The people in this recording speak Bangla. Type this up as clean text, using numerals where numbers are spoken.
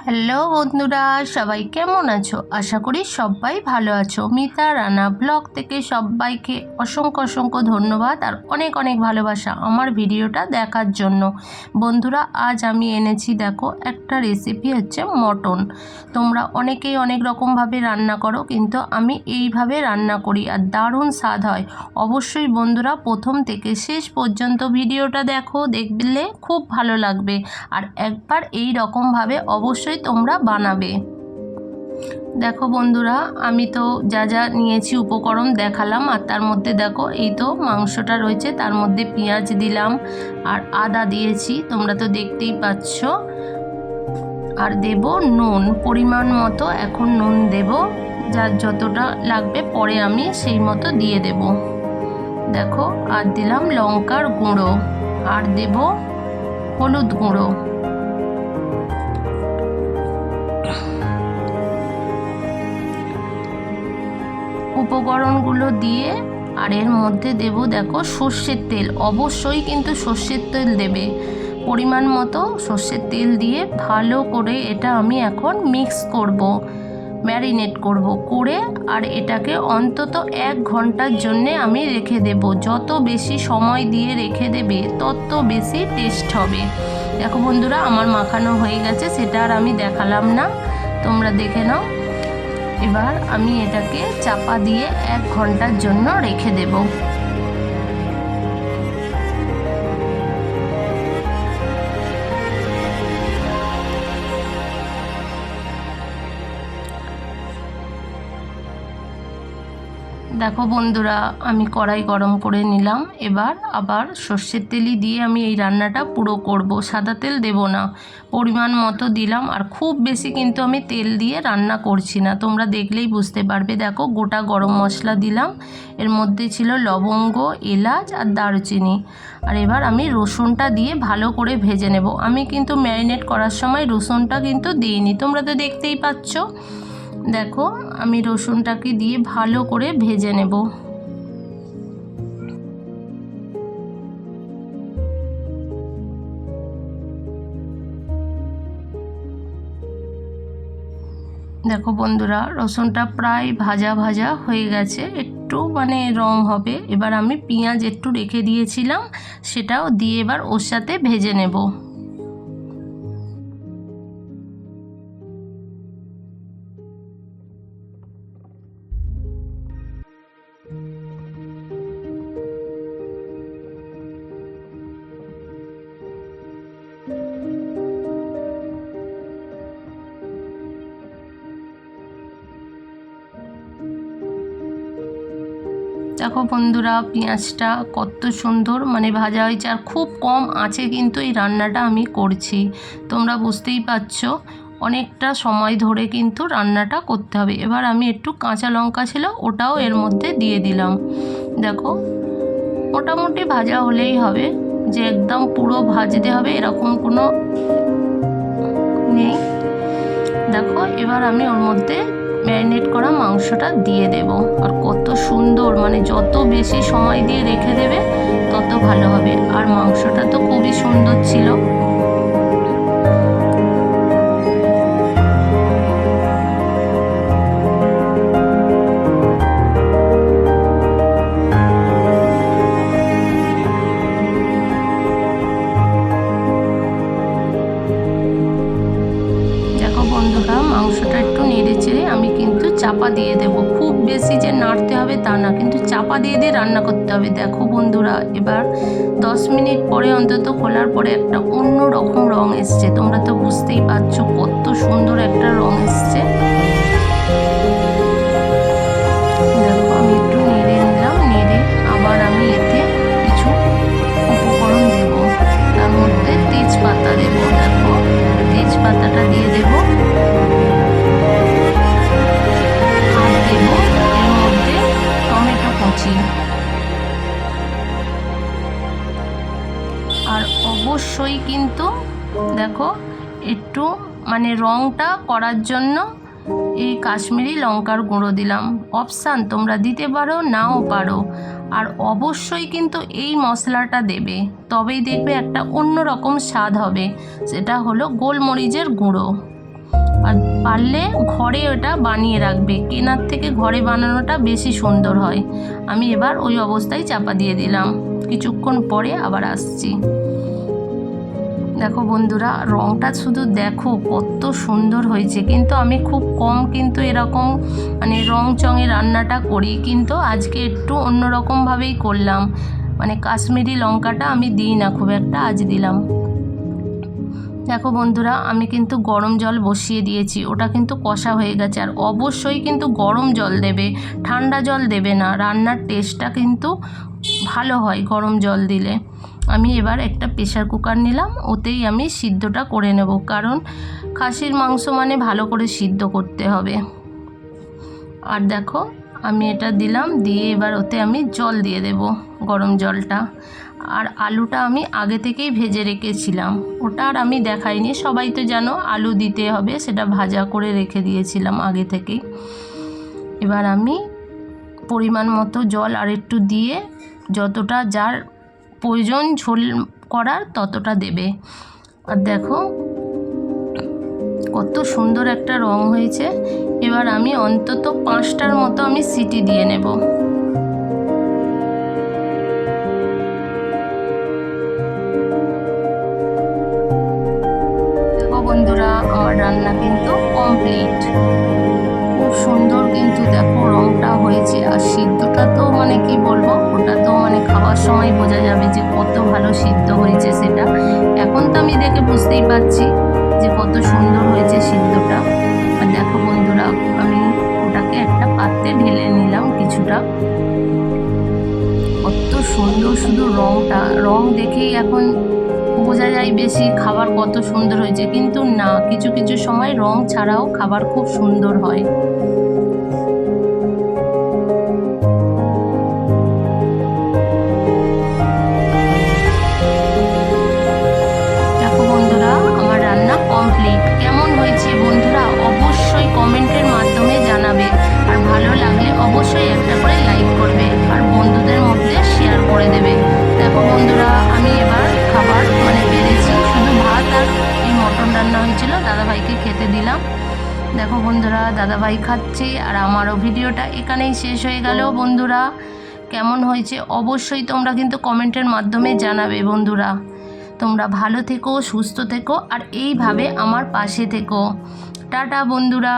হ্যালো বন্ধুরা, সবাই কেমন আছো? আশা করি সবাই ভালো আছো। মিতা রানা ব্লগ থেকে সবাইকে অসংখ্য অসংখ্য ধন্যবাদ আর অনেক অনেক ভালোবাসা আমার ভিডিওটা দেখার জন্য। বন্ধুরা, আজ আমি এনেছি দেখো একটা রেসিপি হচ্ছে মটন। তোমরা অনেকেই অনেক রকমভাবে রান্না করো, কিন্তু আমি এইভাবে রান্না করি আর দারুণ স্বাদ হয়। অবশ্যই বন্ধুরা প্রথম থেকে শেষ পর্যন্ত ভিডিওটা দেখো, দেখলে খুব ভালো লাগবে। আর একবার এই রকমভাবে অবশ্যই তোমরা বানাবে। দেখো বন্ধুরা, আমি তো যা যা নিয়েছি উপকরণ দেখালাম, আর তার মধ্যে দেখো এই তো মাংসটা রয়েছে, তার মধ্যে পেঁয়াজ দিলাম আর আদা দিয়েছি, তোমরা তো দেখতেই পাচ্ছ। আর দেব নুন পরিমাণ মতো, এখন নুন দেব, যার যতটা লাগবে পরে আমি সেই মতো দিয়ে দেব। দেখো, আর দিলাম লঙ্কার গুঁড়ো, আর দেব হলুদ গুঁড়ো। উপকরণগুলো দিয়ে আর এর মধ্যে দেব দেখো সর্ষের তেল। অবশ্যই কিন্তু সর্ষের তেল দেবে, পরিমাণ মতো সর্ষের তেল দিয়ে ভালো করে এটা আমি এখন মিক্স করব, ম্যারিনেট করব করে, আর এটাকে অন্তত 1 ঘন্টার জন্যে আমি রেখে দেব। যত বেশি সময় দিয়ে রেখে দেবে তত বেশি টেস্ট হবে। দেখো বন্ধুরা, আমার মাখানো হয়ে গেছে, সেটা আর আমি দেখালাম না, তোমরা দেখে নাও। এবার আমি এটাকে চাপা দিয়ে 1 ঘন্টার জন্য রেখে দেব। দেখো বন্ধুরা, আমি কড়াই গরম করে নিলাম। এবার আবার সর্ষের তেলই দিয়ে আমি এই রান্নাটা পুরো করব, সাদা তেল দেব না, পরিমাণ মতো দিলাম। আর খুব বেশি কিন্তু আমি তেল দিয়ে রান্না করছি না, তোমরা দেখলেই বুঝতে পারবে। দেখো, গোটা গরম মশলা দিলাম, এর মধ্যে ছিল লবঙ্গ, এলাচ আর দারুচিনি। আর এবার আমি রসুনটা দিয়ে ভালো করে ভেজে নেব। আমি কিন্তু ম্যারিনেট করার সময় রসুনটা কিন্তু দিইনি, তোমরা তো দেখতেই পাচ্ছ। দেখো, আমি রসুনটাকে দিয়ে ভালো করে ভেজে নেব। দেখো বন্ধুরা, রসুনটা প্রায় ভাজা ভাজা হয়ে গেছে, একটু মানে রং হবে। এবার আমি পেঁয়াজ একটু রেখে দিয়েছিলাম, সেটাও দিয়ে এবার ওর সাথে ভেজে নেব। দেখো বন্ধুরা, পেঁয়াজটা কত সুন্দর মানে ভাজা হয়েছে, আর খুব কম আঁচে কিন্তু এই রান্নাটা আমি করছি। তোমরা বুঝতেই পারছো, অনেকটা সময় ধরে কিন্তু রান্নাটা করতে হবে। এবার আমি একটু কাঁচা লঙ্কা ছিল, ওটাও এর মধ্যে দিয়ে দিলাম। দেখো, মোটামুটি ভাজা হলেই হবে, যে একদম পুরো ভাজতে হবে এরকম কোনো নেই। দেখো, এবার আমি ওর মধ্যে ম্যারিনেট করা মাংসটা দিয়ে দেব। আর কত সুন্দর, মানে যত বেশি সময় দিয়ে রেখে দেবে তত ভালো হবে। আর মাংসটা তো খুবই সুন্দর ছিল। দেখো বন্ধুরা, মাংসটা একটু নেড়ে চেড়ে আমি কিন্তু চাপা দিয়ে দেব। খুব বেশি যে নাড়তে হবে তা না, কিন্তু চাপা দিয়ে দিয়ে রান্না করতে হবে। দেখো বন্ধুরা, এবার 10 মিনিট পরে অন্তত খোলার পরে একটা অন্য রকম রং এসছে, তোমরা তো বুঝতেই পারছো কত সুন্দর একটা রং এসছে। দেখো, আমি একটু নেড়ে নিলাম, নেড়ে আবার আমি এতে কিছু উপকরণ দেব, তার মধ্যে তেজপাতা দেব। দেখো, তেজপাতাটা দিয়ে দেব, আর দেব এর মধ্যে টমেটো কুচি। আর অবশ্যই কিন্তু দেখো, একটু মানে রংটা করার জন্য এই কাশ্মীরি লঙ্কার গুঁড়ো দিলাম। অপশান, তোমরা দিতে পারো নাও পারো। আর অবশ্যই কিন্তু এই মশলাটা দেবে, তবেই দেখবে একটা অন্য রকম স্বাদ হবে, সেটা হলো গোলমরিচের গুঁড়ো। আর পারলে ঘরে ওটা বানিয়ে রাখবে, কেনার থেকে ঘরে বানানোটা বেশি সুন্দর হয়। আমি এবার ওই অবস্থায় চাপা দিয়ে দিলাম, কিছুক্ষণ পরে আবার আসছি। দেখো বন্ধুরা, রঙটা শুধু দেখো কত সুন্দর হয়েছে। কিন্তু আমি খুব কম কিন্তু এরকম মানে রং চঙে রান্নাটা করি, কিন্তু আজকে একটু অন্যরকমভাবেই করলাম। মানে কাশ্মীরি লঙ্কাটা আমি দিই না খুব একটা, আজ দিলাম। দেখো বন্ধুরা, আমি কিন্তু গরম জল বসিয়ে দিয়েছি, ওটা কিন্তু কষা হয়ে গেছে। আর অবশ্যই কিন্তু গরম জল দেবে, ঠান্ডা জল দেবে না, রান্নার টেস্টটা কিন্তু ভালো হয় গরম জল দিলে। আমি এবার একটা প্রেশার কুকার নিলাম, ওতেই আমি সিদ্ধটা করে নেব, কারণ খাসির মাংস মানে ভালো করে সিদ্ধ করতে হবে। আর দেখো আমি এটা দিলাম, দিয়ে এবার ওতে আমি জল দিয়ে দেব, গরম জলটা। আর আলুটা আমি আগে থেকেই ভেজে রেখেছিলাম, ওটা আর আমি দেখাইনি, সবাই তো জানো আলু দিতে হবে, সেটা ভাজা করে রেখে দিয়েছিলাম আগে থেকেই। এবার আমি পরিমাণ মতো জল আর একটু দিয়ে, যতটা যার প্রয়োজন ঝোল করার ততটা দেবে। আর দেখো কত সুন্দর একটা রং হয়েছে। এবার আমি অন্তত 5টার মতো আমি সিটি দিয়ে নেব। দেখো বন্ধুরা, আমার রান্না কিন্তু কমপ্লিট। খুব সুন্দর কিন্তু দেখো রংটা হয়েছে। আর সিদ্ধটা তো মানে কি বলবো, ওটা তো মানে খাওয়ার সময় বোঝা যাবে যে কত ভালো সিদ্ধ হয়েছে সেটা। এখন তো আমি দেখে বুঝতেই পারছি যে কত সুন্দর হয়েছে সিদ্ধটা। আর দেখো বন্ধুরা, আমি ওটাকে একটা পাত্রে ঢেলে নিলাম কিছুটা। কত সুন্দর, শুধু রংটা, রং দেখেই এখন বোঝা যায় বেশি খাবার কত সুন্দর হয়েছে, কিন্তু না, কিছু কিছু সময় রং ছাড়াও খাবার খুব সুন্দর হয়। দেখো বন্ধুরা, আমার রান্না কমপ্লিট। কেমন হয়েছে বন্ধুরা অবশ্যই কমেন্টের মাধ্যমে জানাবে। আর ভালো লাগলে অবশ্যই একটা করে লাইক করবে, আর বন্ধুদের মধ্যে শেয়ার করে দেবে। দেখো বন্ধুরা, আমি এবার খাবার মানে বেড়েছি, শুধু ভাত আর এই মটন রান্না হয়েছিল, দাদাভাইকে খেতে দিলাম। দেখো বন্ধুরা, দাদাভাই খাচ্ছে, আর আমারও ভিডিওটা এখানেই শেষ হয়ে গেল। বন্ধুরা কেমন হয়েছে অবশ্যই তোমরা কিন্তু কমেন্টের মাধ্যমে জানাবে। বন্ধুরা তোমরা ভালো থেকো, সুস্থ থেকো, আর এইভাবে আমার পাশে থেকো। টাটা বন্ধুরা।